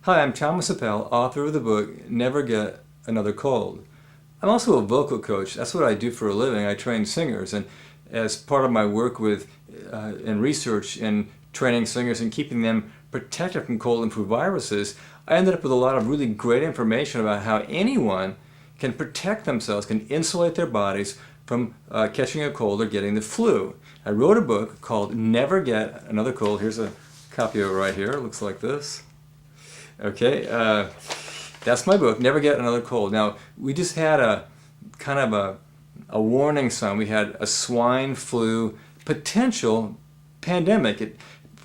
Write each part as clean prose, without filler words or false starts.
Hi, I'm Thomas Appell, author of the book Never Get Another Cold. I'm also a vocal coach. That's what I do for a living. I train singers, and as part of my work with and research in training singers and keeping them protected from cold and flu viruses, I ended up with a lot of really great information about how anyone can protect themselves, can insulate their bodies from catching a cold or getting the flu. I wrote a book called Never Get Another Cold. Here's a copy of it right here. It looks like this. Okay, that's my book, Never Get Another Cold. Now, we just had a kind of a warning sign. We had a swine flu potential pandemic. It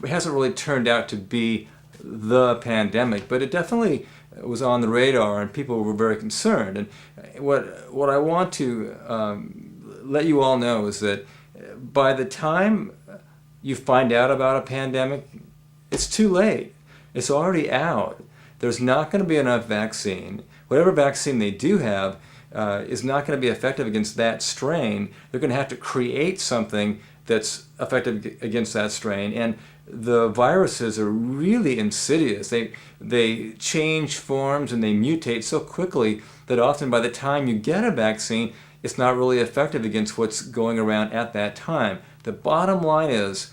hasn't really turned out to be the pandemic, but it definitely was on the radar and people were very concerned. And what I want to let you all know is that by the time you find out about a pandemic, it's too late. It's already out. There's not going to be enough vaccine. Whatever vaccine they do have is not going to be effective against that strain. They're going to have to create something that's effective against that strain. And the viruses are really insidious. They change forms and they mutate so quickly that often by the time you get a vaccine, it's not really effective against what's going around at that time. The bottom line is,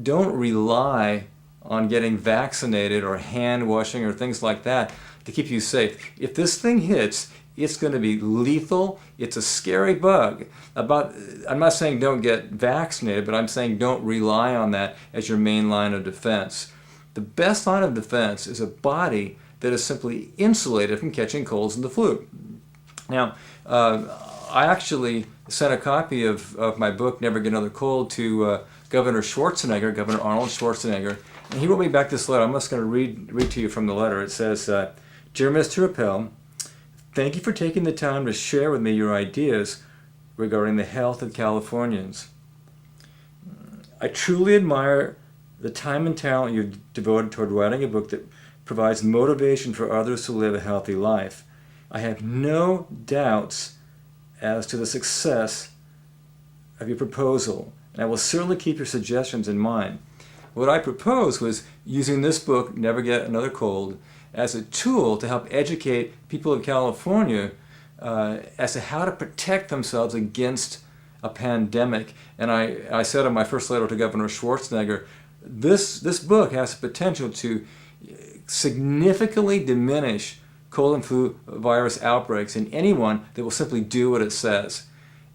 don't rely on getting vaccinated or hand washing or things like that to keep you safe. If this thing hits, it's going to be lethal. It's a scary bug. I'm not saying don't get vaccinated, but I'm saying don't rely on that as your main line of defense. The best line of defense is a body that is simply insulated from catching colds and the flu. Now, I actually sent a copy of my book, Never Get Another Cold, to Governor Schwarzenegger, Governor Arnold Schwarzenegger, and he wrote me back this letter. I'm just going to read to you from the letter. It says, Dear Mr. Appell, thank you for taking the time to share with me your ideas regarding the health of Californians. I truly admire the time and talent you've devoted toward writing a book that provides motivation for others to live a healthy life. I have no doubts as to the success of your proposal, and I will certainly keep your suggestions in mind. What I proposed was using this book, Never Get Another Cold, as a tool to help educate people of California as to how to protect themselves against a pandemic. And I said in my first letter to Governor Schwarzenegger, this book has the potential to significantly diminish cold and flu virus outbreaks in anyone that will simply do what it says.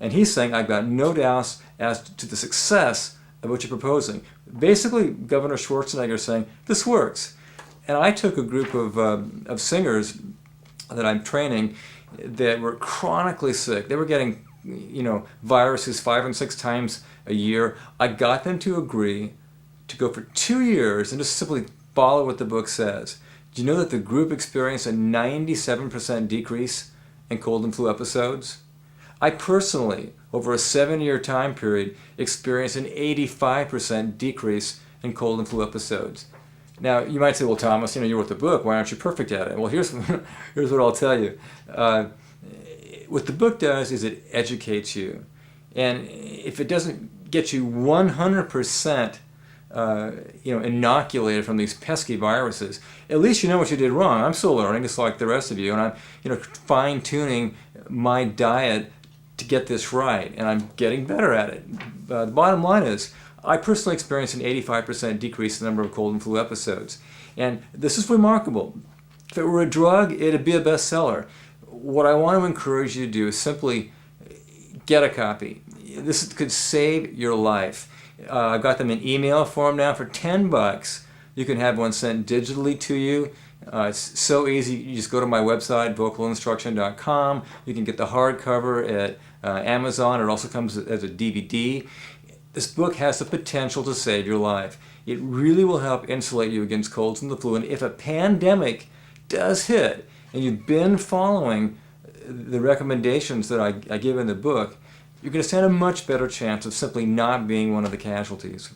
And he's saying, I've got no doubts as to the success of what you're proposing. Basically, Governor Schwarzenegger is saying, this works. And I took a group of singers that I'm training that were chronically sick. They were getting, viruses 5 and 6 times a year. I got them to agree to go for 2 years and just simply follow what the book says. Do you know that the group experienced a 97% decrease in cold and flu episodes? I personally, over a 7-year time period, experienced an 85% decrease in cold and flu episodes. Now, you might say, well, Thomas, you wrote the book. Why aren't you perfect at it? Well, here's what I'll tell you. What the book does is it educates you. And if it doesn't get you 100% inoculated from these pesky viruses, at least you know what you did wrong. I'm still learning, just like the rest of you, and I'm fine-tuning my diet to get this right, and I'm getting better at it. The bottom line is, I personally experienced an 85% decrease in the number of cold and flu episodes. And this is remarkable. If it were a drug, it'd be a bestseller. What I want to encourage you to do is simply get a copy. This could save your life. I've got them in email form now for $10. You can have one sent digitally to you. It's so easy. You just go to my website, vocalinstruction.com. You can get the hardcover at Amazon. It also comes as a DVD. This book has the potential to save your life. It really will help insulate you against colds and the flu. And if a pandemic does hit, and you've been following the recommendations that I give in the book, you're going to stand a much better chance of simply not being one of the casualties.